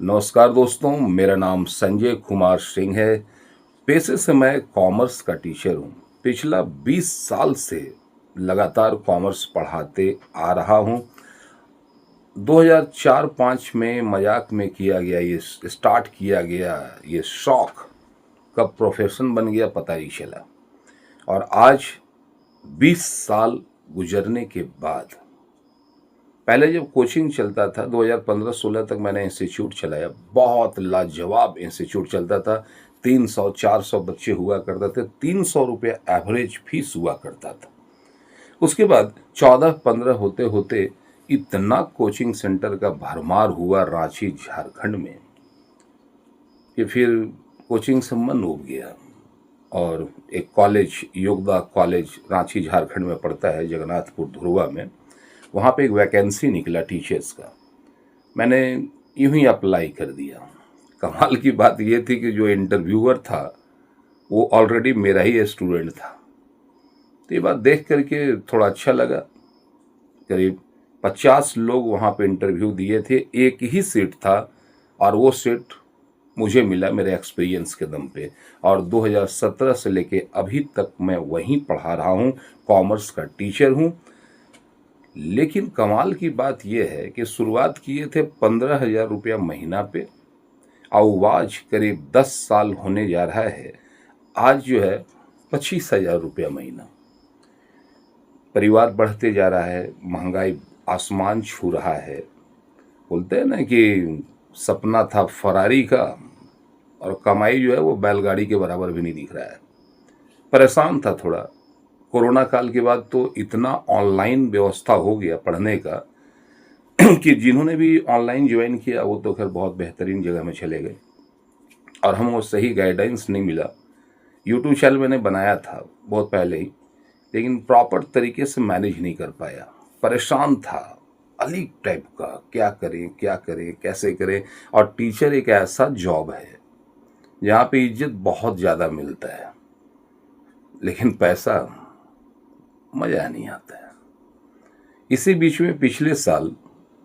नमस्कार दोस्तों, मेरा नाम संजय कुमार सिंह है। पेशे से मैं कॉमर्स का टीचर हूँ। पिछला 20 साल से लगातार कॉमर्स पढ़ाते आ रहा हूँ। 2004-5 में मजाक में किया गया ये स्टार्ट किया गया ये शौक कब प्रोफेशन बन गया पता ही चला। और आज 20 साल गुजरने के बाद, पहले जब कोचिंग चलता था 2015-16 तक मैंने इंस्टीट्यूट चलाया। बहुत लाजवाब इंस्टीट्यूट चलता था। 300-400 बच्चे हुआ करते थे। 300 रुपये एवरेज फीस हुआ करता था। उसके बाद 14-15 होते होते इतना कोचिंग सेंटर का भरमार हुआ रांची झारखंड में कि फिर कोचिंग से मन उब गया। और एक कॉलेज, योगदा कॉलेज रांची झारखंड में पड़ता है, जगन्नाथपुर धुरवा में। वहाँ पे एक वैकेंसी निकला टीचर्स का। मैंने यूं ही अप्लाई कर दिया। कमाल की बात यह थी कि जो इंटरव्यूअर था वो ऑलरेडी मेरा ही स्टूडेंट था। तो ये बात देख करके थोड़ा अच्छा लगा। करीब 50 लोग वहाँ पे इंटरव्यू दिए थे, एक ही सीट था और वो सीट मुझे मिला मेरे एक्सपीरियंस के दम पे। और 2017 से लेके अभी तक मैं वहीं पढ़ा रहा हूँ, कॉमर्स का टीचर हूँ। लेकिन कमाल की बात यह है कि शुरुआत किए थे 15,000 रुपया महीना पे, और आज करीब 10 साल होने जा रहा है, आज जो है 25,000 रुपया महीना। परिवार बढ़ते जा रहा है, महंगाई आसमान छू रहा है। बोलते हैं ना कि सपना था फरारी का और कमाई जो है वो बैलगाड़ी के बराबर भी नहीं दिख रहा है। परेशान था थोड़ा। कोरोना काल के बाद तो इतना ऑनलाइन व्यवस्था हो गया पढ़ने का कि जिन्होंने भी ऑनलाइन ज्वाइन किया वो तो खैर बहुत बेहतरीन जगह में चले गए, और हमको सही गाइडेंस नहीं मिला। यूट्यूब चैनल मैंने बनाया था बहुत पहले ही, लेकिन प्रॉपर तरीके से मैनेज नहीं कर पाया। परेशान था, अलीग टाइप का, क्या करें कैसे करें। और टीचर एक ऐसा जॉब है जहाँ पे इज्जत बहुत ज़्यादा मिलता है, लेकिन पैसा मज़ा नहीं आता है। इसी बीच में पिछले साल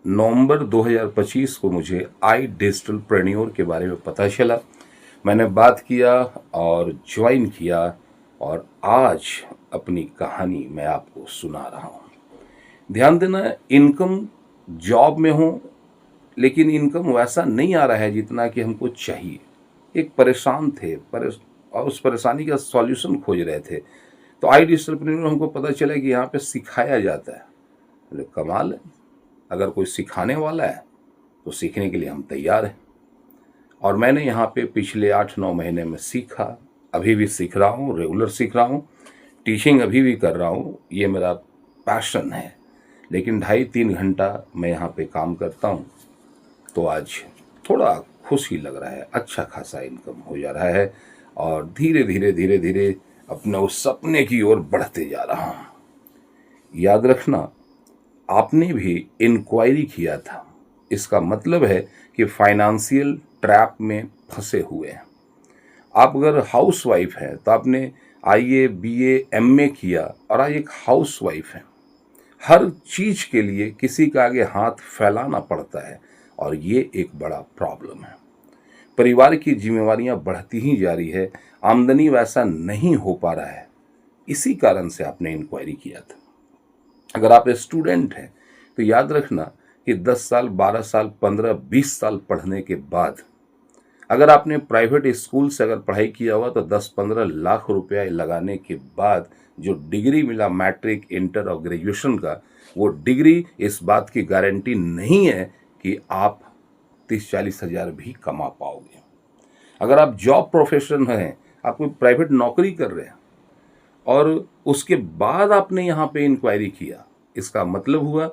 नवंबर 2025 को मुझे आई डिजिटल प्रेन्योर के बारे में पता चला। मैंने बात किया और ज्वाइन किया, और आज अपनी कहानी मैं आपको सुना रहा हूँ। ध्यान देना, इनकम जॉब में हो लेकिन इनकम वैसा नहीं आ रहा है जितना कि हमको चाहिए। एक परेशान थे और उस परेशानी का सॉल्यूशन खोज रहे थे। तो आई डिजिटल प्रेन्योर में हमको पता चला कि यहाँ पे सिखाया जाता है। बोले कमाल है, अगर कोई सिखाने वाला है तो सीखने के लिए हम तैयार हैं। और मैंने यहाँ पे पिछले 8-9 महीने में सीखा, अभी भी सीख रहा हूँ, रेगुलर सीख रहा हूँ, टीचिंग अभी भी कर रहा हूँ। ये मेरा पैशन है। लेकिन 2.5-3 घंटा मैं यहाँ पे काम करता हूँ, तो आज थोड़ा खुशी लग रहा है। अच्छा खासा इनकम हो जा रहा है और धीरे धीरे अपने उस सपने की ओर बढ़ते जा रहा हूँ। याद रखना, आपने भी इंक्वायरी किया था, इसका मतलब है कि फाइनेंशियल ट्रैप में फंसे हुए हैं। आप अगर हाउस वाइफ हैं तो आपने IAA BA MA किया और आज एक हाउस वाइफ है। हर चीज के लिए किसी का आगे हाथ फैलाना पड़ता है, और ये एक बड़ा प्रॉब्लम है। परिवार की जिम्मेवारियां बढ़ती ही जा रही है, आमदनी वैसा नहीं हो पा रहा है। इसी कारण से आपने इंक्वायरी किया था। अगर आप स्टूडेंट हैं तो याद रखना कि 10 साल 12 साल 15-20 साल पढ़ने के बाद, अगर आपने प्राइवेट स्कूल से अगर पढ़ाई किया हुआ तो 10-15 लाख रुपया लगाने के बाद जो डिग्री मिला मैट्रिक, इंटर और ग्रेजुएशन का, वो डिग्री इस बात की गारंटी नहीं है कि आप 30-40 हज़ार भी कमा पाओगे। अगर आप जॉब प्रोफेशन हैं, आप कोई प्राइवेट नौकरी कर रहे हैं और उसके बाद आपने यहाँ पे इंक्वायरी किया, इसका मतलब हुआ,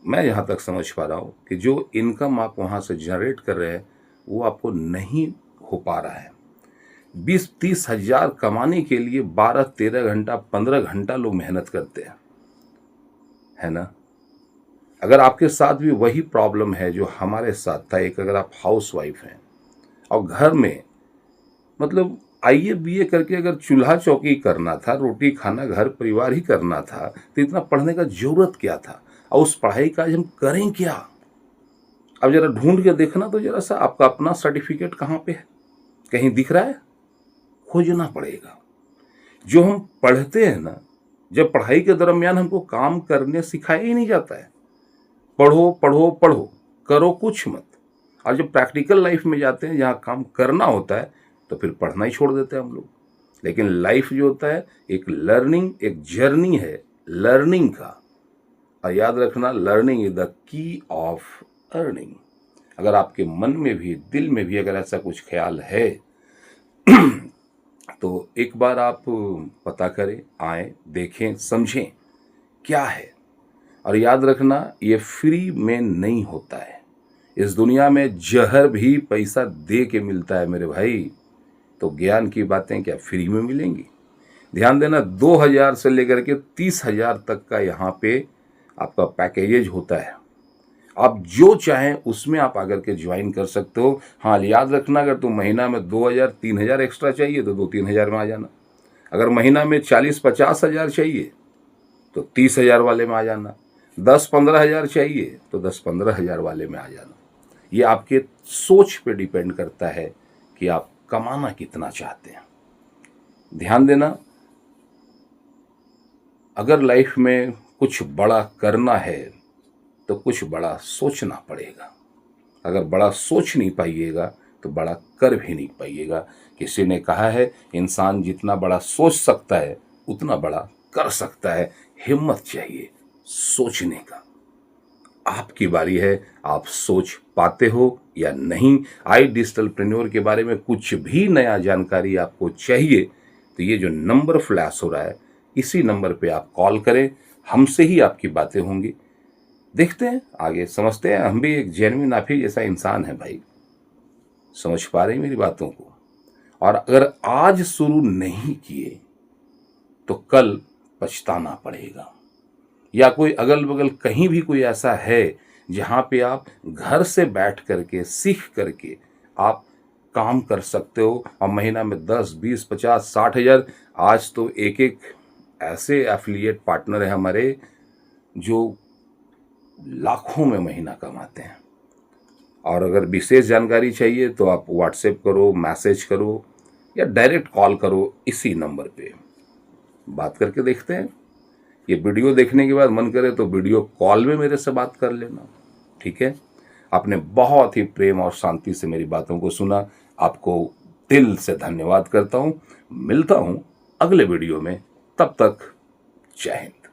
मैं यहाँ तक समझ पा रहा हूँ कि जो इनकम आप वहाँ से जनरेट कर रहे हैं वो आपको नहीं हो पा रहा है। 20-30 हज़ार कमाने के लिए 12-13 घंटा 15 घंटा लोग मेहनत करते हैं, है ना। अगर आपके साथ भी वही प्रॉब्लम है जो हमारे साथ था, एक अगर आप हाउस वाइफ हैं और घर में मतलब IAA BA करके अगर चूल्हा चौकी करना था, रोटी खाना घर परिवार ही करना था, तो इतना पढ़ने का जरूरत क्या था। और उस पढ़ाई का आज हम करें क्या, अब जरा ढूंढ के देखना तो जरा सा आपका अपना सर्टिफिकेट कहाँ पे है, कहीं दिख रहा है? खोजना पड़ेगा। जो हम पढ़ते हैं ना, जब पढ़ाई के दरमियान हमको काम करने सिखाया ही नहीं जाता है, पढ़ो पढ़ो पढ़ो, करो कुछ मत। और जब प्रैक्टिकल लाइफ में जाते हैं जहाँ काम करना होता है तो फिर पढ़ना ही छोड़ देते हैं हम लोग। लेकिन लाइफ जो होता है एक लर्निंग, एक जर्नी है लर्निंग का। और याद रखना, learning is the key of earning. अगर आपके मन में भी, दिल में भी अगर ऐसा कुछ ख्याल है तो एक बार आप पता करें, आए, देखें, समझें क्या है। और याद रखना, ये फ्री में नहीं होता है। इस दुनिया में जहर भी पैसा दे के मिलता है मेरे भाई, तो ज्ञान की बातें क्या फ्री में मिलेंगी? ध्यान देना, 2000 से लेकर के 30,000 तक का यहाँ पे आपका पैकेजेज होता है। आप जो चाहें उसमें आप आकर के ज्वाइन कर सकते हो। हाँ, याद रखना, अगर तुम महीना में 2000 3000 एक्स्ट्रा चाहिए तो 2-3 हज़ार में आ जाना। अगर महीना में 40-50 हज़ार चाहिए तो 30,000 वाले में आ जाना। 10-15 हज़ार चाहिए तो 10-15 हज़ार वाले में आ जाना। ये आपके सोच पे डिपेंड करता है कि आप कमाना कितना चाहते हैं। ध्यान देना, अगर लाइफ में कुछ बड़ा करना है तो कुछ बड़ा सोचना पड़ेगा। अगर बड़ा सोच नहीं पाइएगा तो बड़ा कर भी नहीं पाइएगा। किसी ने कहा है, इंसान जितना बड़ा सोच सकता है उतना बड़ा कर सकता है। हिम्मत चाहिए सोचने का। आपकी बारी है, आप सोच पाते हो या नहीं। आई डिजिटलप्रेन्योर के बारे में कुछ भी नया जानकारी आपको चाहिए तो ये जो नंबर फ्लैश हो रहा है, इसी नंबर पे आप कॉल करें, हमसे ही आपकी बातें होंगी। देखते हैं आगे, समझते हैं। हम भी एक जेन्युइन आप ही जैसा इंसान है भाई। समझ पा रहे हैं मेरी बातों को? और अगर आज शुरू नहीं किए तो कल पछताना पड़ेगा। या कोई अगल बगल कहीं भी कोई ऐसा है जहाँ पे आप घर से बैठ करके, सीख करके आप काम कर सकते हो और महीना में 10, 20, 50, 60 हज़ार। आज तो एक एक ऐसे एफिलिएट पार्टनर हैं हमारे जो लाखों में महीना कमाते हैं। और अगर विशेष जानकारी चाहिए तो आप व्हाट्सएप करो, मैसेज करो या डायरेक्ट कॉल करो, इसी नंबर पे बात करके देखते हैं। ये वीडियो देखने के बाद मन करे तो वीडियो कॉल में मेरे से बात कर लेना, ठीक है? आपने बहुत ही प्रेम और शांति से मेरी बातों को सुना, आपको दिल से धन्यवाद करता हूँ। मिलता हूँ अगले वीडियो में, तब तक जय हिंद।